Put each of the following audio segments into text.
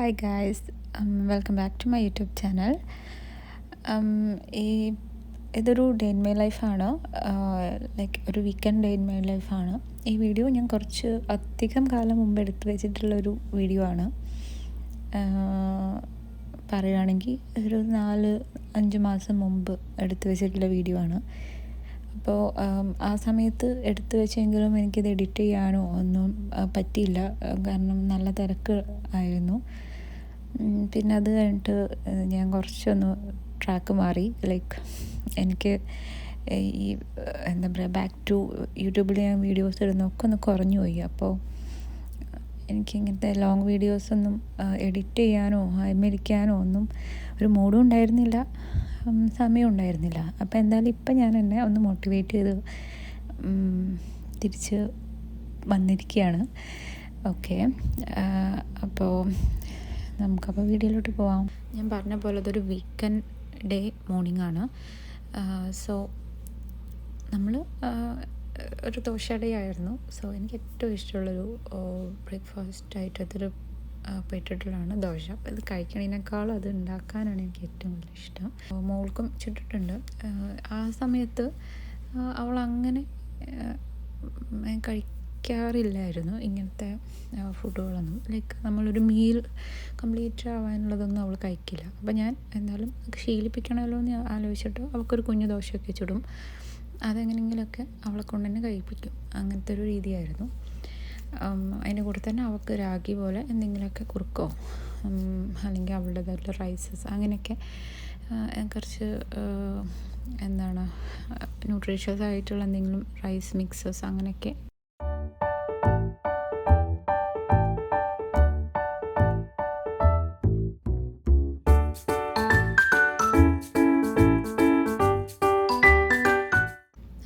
Hi guys, welcome back to my YouTube channel. ഇതൊരു day in my ലൈഫാണ്, like ഒരു weekend day in my ലൈഫാണ്. ഈ video ഞാൻ കുറച്ച് അധികം കാലം മുമ്പ് എടുത്തു വെച്ചിട്ടുള്ളൊരു വീഡിയോ ആണ്. പറയുകയാണെങ്കിൽ ഒരു 4-5 മാസം മുമ്പ് എടുത്തു വെച്ചിട്ടുള്ള വീഡിയോ ആണ്. അപ്പോൾ ആ സമയത്ത് എടുത്തു വെച്ചെങ്കിലും എനിക്കിത് എഡിറ്റ് ചെയ്യാനോ ഒന്നും പറ്റിയില്ല, കാരണം നല്ല തിരക്ക് ആയിരുന്നു. പിന്നെ അത് കഴിഞ്ഞിട്ട് ഞാൻ കുറച്ചൊന്ന് ട്രാക്ക് മാറി. ലൈക്ക് എനിക്ക് ഈ എന്താ പറയുക, ബാക്ക് ടു യൂട്യൂബിൽ ഞാൻ വീഡിയോസ് ഇടുന്നതൊക്കെ ഒന്ന് കുറഞ്ഞു പോയി. അപ്പോൾ എനിക്കിങ്ങനത്തെ ലോങ് വീഡിയോസൊന്നും എഡിറ്റ് ചെയ്യാനോ അതിലിരിക്കാനോ ഒന്നും ഒരു മൂഡും ഉണ്ടായിരുന്നില്ല, സമയം ഉണ്ടായിരുന്നില്ല. അപ്പോൾ എന്തായാലും ഇപ്പം ഞാൻ എന്നെ ഒന്ന് മോട്ടിവേറ്റ് ചെയ്ത് തിരിച്ച് വന്നിരിക്കുകയാണ്. ഓക്കെ, അപ്പോൾ നമുക്കപ്പോൾ വീഡിയോയിലോട്ട് പോവാം. ഞാൻ പറഞ്ഞ പോലെ അതൊരു വീക്കെൻഡ് ഡേ മോർണിംഗ് ആണ്. സോ നമ്മൾ ഒരു ദോശ ഡേ ആയിരുന്നു. സോ എനിക്ക് ഏറ്റവും ഇഷ്ടമുള്ളൊരു ബ്രേക്ക്ഫാസ്റ്റ് അതൊരു പെട്ടിട്ടുള്ളതാണ് ദോശ. അപ്പോൾ ഇത് കഴിക്കണതിനേക്കാളും അത് ഉണ്ടാക്കാനാണ് എനിക്ക് ഏറ്റവും കൂടുതൽ ഇഷ്ടം. മോൾക്കും ചുട്ടിട്ടുണ്ട്. ആ സമയത്ത് അവളങ്ങനെ കഴിക്കാറില്ലായിരുന്നു ഇങ്ങനത്തെ ഫുഡുകളൊന്നും. ലൈക്ക് നമ്മളൊരു മീൽ കംപ്ലീറ്റ് ആവാനുള്ളതൊന്നും അവൾ കഴിക്കില്ല. അപ്പോൾ ഞാൻ എന്തായാലും ശീലിപ്പിക്കണമല്ലോ എന്ന് ആലോചിച്ചിട്ട് അവൾക്കൊരു കുഞ്ഞു ദോശയൊക്കെ ചുടും. അതെങ്ങനെയെങ്കിലുമൊക്കെ അവളെ കൊണ്ട് തന്നെ കഴിപ്പിക്കും. അങ്ങനത്തെ ഒരു രീതിയായിരുന്നു. അതിൻ്റെ കൂടെ തന്നെ അവൾക്ക് രാഗി പോലെ എന്തെങ്കിലുമൊക്കെ കുറുക്കോ അല്ലെങ്കിൽ അവളുടേതായിട്ടുള്ള റൈസസ് അങ്ങനെയൊക്കെ കുറച്ച് എന്താണ് ന്യൂട്രീഷ്യസ് ആയിട്ടുള്ള എന്തെങ്കിലും റൈസ് മിക്സസ് അങ്ങനെയൊക്കെ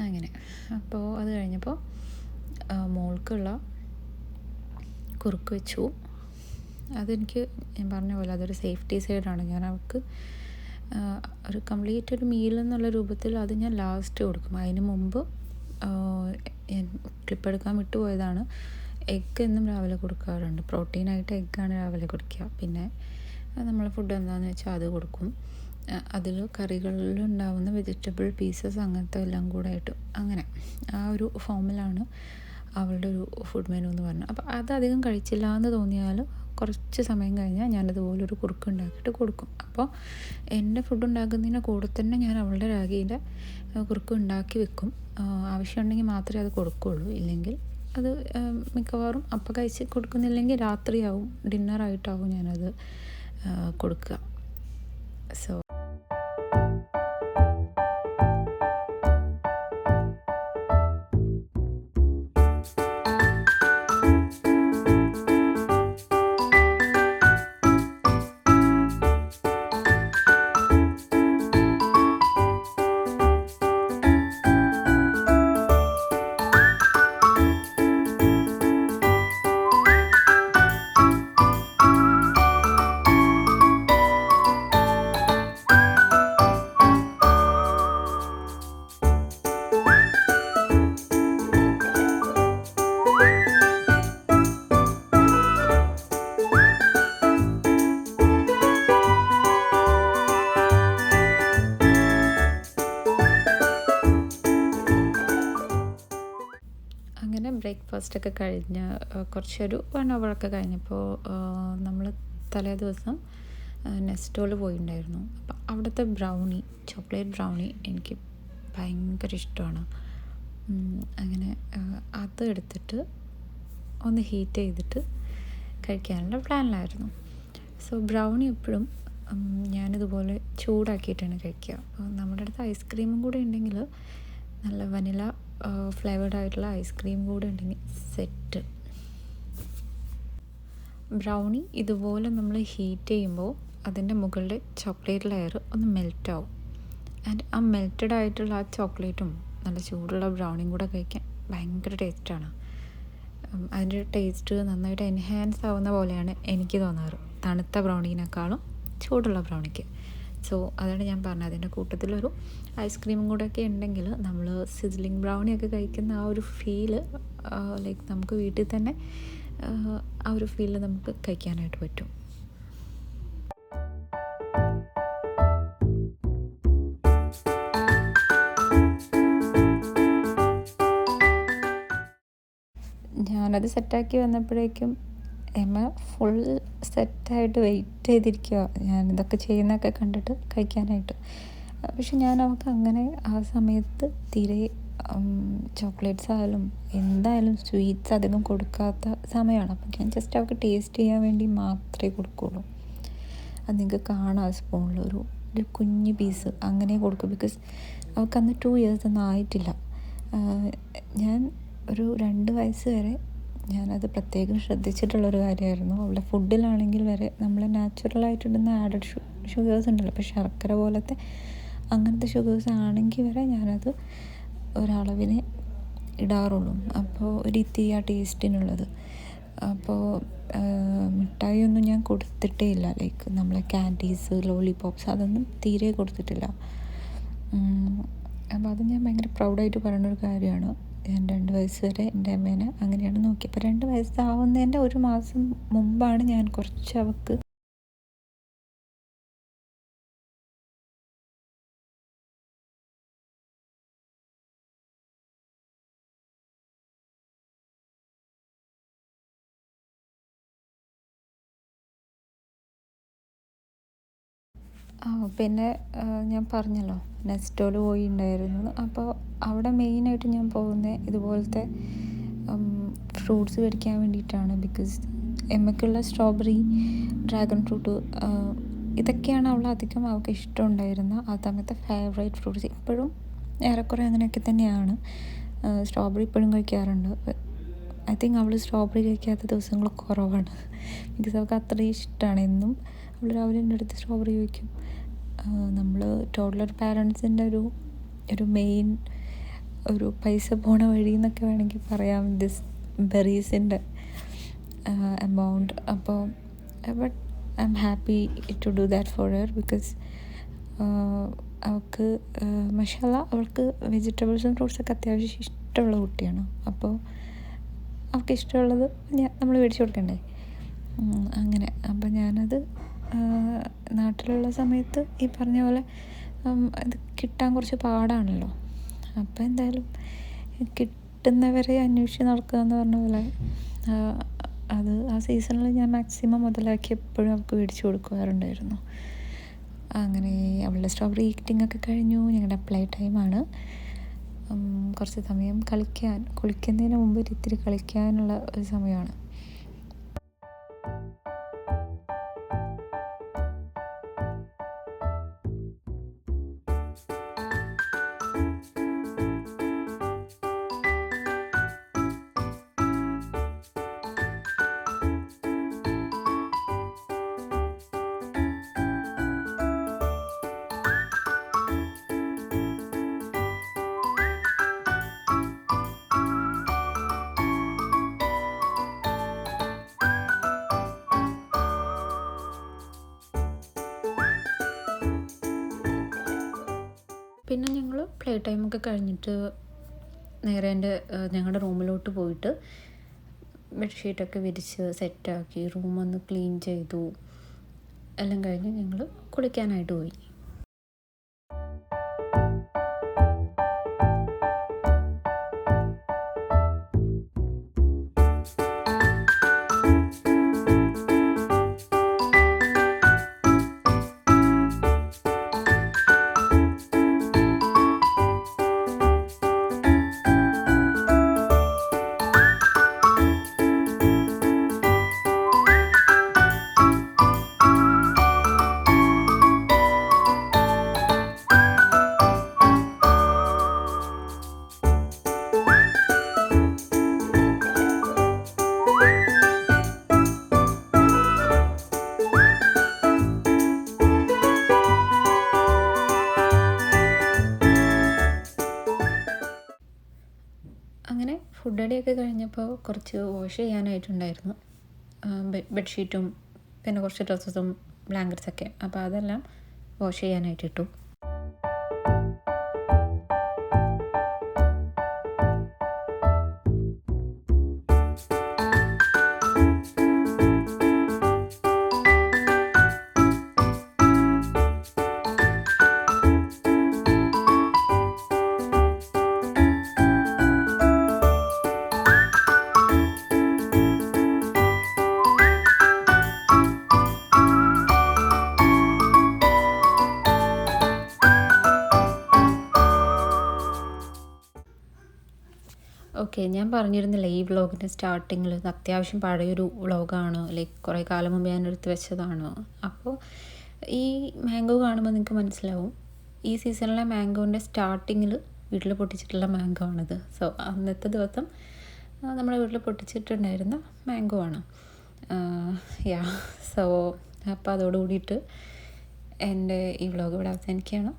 അങ്ങനെ. അപ്പോൾ അത് കഴിഞ്ഞപ്പോൾ മോൾക്കുള്ള കുറുക്ക് വെച്ചു. അതെനിക്ക് ഞാൻ പറഞ്ഞ പോലെ അതൊരു സേഫ്റ്റി സൈഡാണ്. ഞാൻ അവൾക്ക് ഒരു കംപ്ലീറ്റ് ഒരു മീൽ എന്നുള്ള രൂപത്തിൽ അത് ഞാൻ ലാസ്റ്റ് കൊടുക്കും. അതിന് മുമ്പ് ക്ലിപ്പ് എടുക്കാൻ വിട്ടുപോയതാണ്. എഗ്ഗ് എന്നും രാവിലെ കൊടുക്കാറുണ്ട്. പ്രോട്ടീനായിട്ട് എഗ്ഗാണ് രാവിലെ കൊടുക്കുക. പിന്നെ നമ്മൾ ഫുഡ് എന്താണെന്ന് വെച്ചാൽ അത് കൊടുക്കും. അതിൽ കറികളിലുണ്ടാവുന്ന വെജിറ്റബിൾ പീസസ് അങ്ങനത്തെ എല്ലാം കൂടെ ആയിട്ട് അങ്ങനെ ആ ഒരു ഫോമിലാണ് അവളുടെ ഒരു ഫുഡ് മെനു എന്ന് പറഞ്ഞാൽ. അപ്പോൾ അതധികം കഴിച്ചില്ല എന്ന് തോന്നിയാൽ കുറച്ച് സമയം കഴിഞ്ഞാൽ ഞാനതുപോലൊരു കുറുക്ക് ഉണ്ടാക്കിയിട്ട് കൊടുക്കും. അപ്പോൾ എൻ്റെ ഫുഡ് ഉണ്ടാക്കുന്നതിൻ്റെ കൂടെ തന്നെ ഞാൻ അവളുടെ രാഗിയുടെ കുറുക്ക് ഉണ്ടാക്കി വെക്കും. ആവശ്യമുണ്ടെങ്കിൽ മാത്രമേ അത് കൊടുക്കുകയുള്ളൂ. ഇല്ലെങ്കിൽ അത് മിക്കവാറും അപ്പം കഴിച്ച് കൊടുക്കുന്നില്ലെങ്കിൽ രാത്രിയാവും, ഡിന്നറായിട്ടാവും ഞാനത് കൊടുക്കുക. സോ അങ്ങനെ ബ്രേക്ക്ഫാസ്റ്റൊക്കെ കഴിഞ്ഞ് കുറച്ചൊരു 1 hour കഴിഞ്ഞപ്പോൾ നമ്മൾ തലേ ദിവസം നെസ്റ്റോയിൽ പോയിട്ടുണ്ടായിരുന്നു. അപ്പം അവിടുത്തെ ബ്രൗണി, ചോക്ലേറ്റ് ബ്രൗണി എനിക്ക് ഭയങ്കര ഇഷ്ടമാണ്. അങ്ങനെ അത് എടുത്തിട്ട് ഒന്ന് ഹീറ്റ് ചെയ്തിട്ട് കഴിക്കാനുള്ള പ്ലാനിലായിരുന്നു. സോ ബ്രൗണി എപ്പോഴും ഞാനിതുപോലെ ചൂടാക്കിയിട്ടാണ് കഴിക്കുക. അപ്പോൾ നമ്മുടെ അടുത്ത് ഐസ്ക്രീമും കൂടെ ഉണ്ടെങ്കിൽ, നല്ല വനില ഫ്ലേവേർഡ് ആയിട്ടുള്ള ഐസ്ക്രീം കൂടെ ഉണ്ടെങ്കിൽ സെറ്റ്. ബ്രൗണി ഇതുപോലെ നമ്മൾ ഹീറ്റ് ചെയ്യുമ്പോൾ അതിൻ്റെ മുകളിൽ ചോക്ലേറ്റ് ലെയർ ഒന്ന് മെൽറ്റാവും. ആൻഡ് ആ മെൽറ്റഡ് ആയിട്ടുള്ള ആ ചോക്ലേറ്റും നല്ല ചൂടുള്ള ബ്രൗണിയും കൂടെ കഴിക്കാൻ ഭയങ്കര ടേസ്റ്റാണ്. അതിൻ്റെ ടേസ്റ്റ് നന്നായിട്ട് എൻഹാൻസ് ആവുന്ന പോലെയാണ് എനിക്ക് തോന്നാറ്, തണുത്ത ബ്രൗണീനേക്കാളും ചൂടുള്ള ബ്രൗണിക്ക്. സോ അതാണ് ഞാൻ പറഞ്ഞത്, അതിൻ്റെ കൂട്ടത്തിലൊരു ഐസ്ക്രീമും കൂടെയൊക്കെ ഉണ്ടെങ്കിൽ നമ്മൾ സിസിലിംഗ് ബ്രൗണിയൊക്കെ കഴിക്കുന്ന ആ ഒരു ഫീല്, ലൈക്ക് നമുക്ക് വീട്ടിൽ തന്നെ ആ ഒരു ഫീല് നമുക്ക് കഴിക്കാനായിട്ട് പറ്റും. ഞാനത് സെറ്റാക്കി വന്നപ്പോഴേക്കും എമ്മ ഫുൾ സെറ്റായിട്ട് വെയിറ്റ് ചെയ്തിരിക്കുക ഞാനിതൊക്കെ ചെയ്യുന്നതൊക്കെ കണ്ടിട്ട് കഴിക്കാനായിട്ട്. പക്ഷെ ഞാൻ അവൾക്ക് അങ്ങനെ ആ സമയത്ത് തീരെ ചോക്ലേറ്റ്സ് ആയാലും എന്തായാലും സ്വീറ്റ്സ് അധികം കൊടുക്കാത്ത സമയമാണ്. അപ്പം ഞാൻ ജസ്റ്റ് അവൾക്ക് ടേസ്റ്റ് ചെയ്യാൻ വേണ്ടി മാത്രമേ കൊടുക്കുകയുള്ളൂ. അത് നിങ്ങൾക്ക് കാണാം സ്പൂണിൽ ഒരു കുഞ്ഞ് പീസ് അങ്ങനെ കൊടുക്കും. ബിക്കോസ് അവൾക്കന്ന് 2 ഇയേഴ്സ് ഒന്നും ആയിട്ടില്ല. ഞാൻ ഒരു 2 വയസ്സ് വരെ ഞാനത് പ്രത്യേകം ശ്രദ്ധിച്ചിട്ടുള്ളൊരു കാര്യമായിരുന്നു. അവളുടെ ഫുഡിലാണെങ്കിൽ വരെ നമ്മൾ നാച്ചുറലായിട്ടിടുന്ന ആഡഡ് ഷുഗേഴ്സ് ഉണ്ടല്ലോ, ഇപ്പോൾ ശർക്കര പോലത്തെ അങ്ങനത്തെ ഷുഗേഴ്സ് ആണെങ്കിൽ വരെ ഞാനത് ഒരളവിന് ഇടാറുള്ളൂ. അപ്പോൾ ഒരിത്തിരി ആ ടേസ്റ്റിനുള്ളത്. അപ്പോൾ മിഠായി ഒന്നും ഞാൻ കൊടുത്തിട്ടേ ഇല്ല. ലൈക്ക് നമ്മളെ ക്യാൻഡീസ്, ലോലിപോപ്സ് അതൊന്നും തീരെ കൊടുത്തിട്ടില്ല. അപ്പോൾ അത് ഞാൻ ഭയങ്കര പ്രൗഡായിട്ട് പറയുന്നൊരു കാര്യമാണ്. ഞാൻ 2 വയസ്സ് വരെ എൻ്റെ അമ്മേനെ അങ്ങനെയാണ് നോക്കിയത്. അപ്പോൾ 2 വയസ്സാവുന്നതിൻ്റെ 1 മാസം മുമ്പാണ് ഞാൻ കുറച്ച് അവൾക്ക് പിന്നെ ഞാൻ പറഞ്ഞല്ലോ നെസ്റ്റോയിൽ പോയിട്ടുണ്ടായിരുന്നു. അപ്പോൾ അവിടെ മെയിനായിട്ട് ഞാൻ പോകുന്നത് ഇതുപോലത്തെ ഫ്രൂട്ട്സ് മേടിക്കാൻ വേണ്ടിയിട്ടാണ്. ബിക്കോസ് എമ്മയ്ക്കുള്ള സ്ട്രോബെറി, ഡ്രാഗൺ ഫ്രൂട്ട് ഇതൊക്കെയാണ് അധികം അവൾക്ക് ഇഷ്ടമുണ്ടായിരുന്ന ആ സമയത്തെ ഫേവറേറ്റ് ഫ്രൂട്ട്സ്. ഇപ്പോഴും ഏറെക്കുറെ അങ്ങനെയൊക്കെ തന്നെയാണ്. സ്ട്രോബെറി ഇപ്പോഴും കഴിക്കാറുണ്ട്. ഐ തിങ്ക് അവൾ സ്ട്രോബെറി കഴിക്കാത്ത ദിവസങ്ങൾ കുറവാണ്. ബിക്കോസ് അവൾക്ക് അത്രയും ഇഷ്ടമാണ്. എന്നും അവൾ രാവിലെ എൻ്റെ അടുത്ത് സ്ട്രോബെറി ചോദിക്കും. നമ്മൾ ടോഡ്ലർ പാരൻസിൻ്റെ ഒരു മെയിൻ ഒരു പൈസ പോണ വഴി എന്നൊക്കെ വേണമെങ്കിൽ പറയാം ദിസ് ബെറീസിൻ്റെ എമൗണ്ട്. അപ്പോൾ but I am happy to do that for her. Because അവൾക്ക് മാഷാഅല്ലാഹ് അവൾക്ക് വെജിറ്റബിൾസും ഫ്രൂട്ട്സൊക്കെ അത്യാവശ്യം ഇഷ്ടമുള്ള കുട്ടിയാണ്. അപ്പോൾ അവൾക്ക് ഇഷ്ടമുള്ളത് നമ്മൾ മേടിച്ച് കൊടുക്കണ്ടേ, അങ്ങനെ. അപ്പം ഞാനത് നാട്ടിലുള്ള സമയത്ത് ഈ പറഞ്ഞ പോലെ ഇത് കിട്ടാൻ കുറച്ച് പാടാണല്ലോ. അപ്പോൾ എന്തായാലും കിട്ടുന്നവരെ അന്വേഷിച്ച് നടക്കുക എന്ന് പറഞ്ഞ പോലെ അത് ആ സീസണിൽ ഞാൻ മാക്സിമം മുതലാക്കി എപ്പോഴും അവൾക്ക് മേടിച്ച് കൊടുക്കാറുണ്ടായിരുന്നു. അങ്ങനെ അവളുടെ സ്ട്രോബെറി ഈറ്റിംഗ് ഒക്കെ കഴിഞ്ഞു. ഞങ്ങളുടെ പ്ലേ ടൈമാണ്. കുറച്ച് സമയം കുളിക്കുന്നതിന് മുമ്പ് ഇത്തിരി കളിക്കാനുള്ള ഒരു സമയമാണ്. പിന്നെ ഞങ്ങൾ പ്ലേ ടൈമൊക്കെ കഴിഞ്ഞിട്ട് നേരെ ഞങ്ങളുടെ റൂമിലോട്ട് പോയിട്ട് ബെഡ്ഷീറ്റൊക്കെ വിരിച്ച് സെറ്റാക്കി റൂമൊന്ന് ക്ലീൻ ചെയ്തു. എല്ലാം കഴിഞ്ഞ് ഞങ്ങൾ കുളിക്കാനായിട്ട് പോയി. അങ്ങനെ ഫുഡ് അടിയൊക്കെ കഴിഞ്ഞപ്പോൾ കുറച്ച് വാഷ് ചെയ്യാനായിട്ടുണ്ടായിരുന്നു. ബെഡ്ഷീറ്റും പിന്നെ കുറച്ച് ഡ്രസ്സസും ബ്ലാങ്കറ്റ്സൊക്കെ. അപ്പോൾ അതെല്ലാം വാഷ് ചെയ്യാനായിട്ടിട്ടു. ഓക്കെ, ഞാൻ പറഞ്ഞിരുന്നില്ല ഈ വ്ളോഗിൻ്റെ സ്റ്റാർട്ടിങ്ങിൽ ഇത് അത്യാവശ്യം പഴയൊരു വ്ളോഗാണ്, ലൈക്ക് കുറേ കാലം മുമ്പ് ഞാൻ എടുത്ത് വെച്ചതാണ്. അപ്പോൾ ഈ മാംഗോ കാണുമ്പോൾ നിങ്ങൾക്ക് മനസ്സിലാവും ഈ സീസണിലെ മാംഗോൻ്റെ സ്റ്റാർട്ടിങ്ങിൽ വീട്ടിൽ പൊട്ടിച്ചിട്ടുള്ള മാംഗോ ആണിത്. സോ അന്നത്തെ ദിവസം നമ്മുടെ വീട്ടിൽ പൊട്ടിച്ചിട്ടുണ്ടായിരുന്ന മാംഗോ ആണ്. യാ സോ അപ്പോൾ അതോട് കൂടിയിട്ട് എൻ്റെ ഈ വ്ളോഗ് ഇവിടെ അവസാനിക്കുകയാണ്.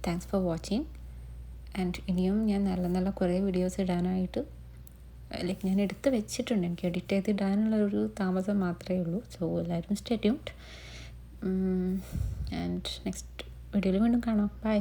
Thanks for watching. ആൻഡ് ഇനിയും ഞാൻ നല്ല നല്ല കുറേ വീഡിയോസ് ഇടാനായിട്ട് ലൈക്ക് ഞാൻ എടുത്ത് വെച്ചിട്ടുണ്ട്. എനിക്ക് എഡിറ്റ് ചെയ്ത് ഇടാനുള്ള ഒരു താമസം മാത്രമേ ഉള്ളൂ. സോ എല്ലാവരും സ്റ്റേ ട്യൂൺഡ്. ആൻഡ് നെക്സ്റ്റ് വീഡിയോയിൽ വീണ്ടും കാണാം. ബൈ.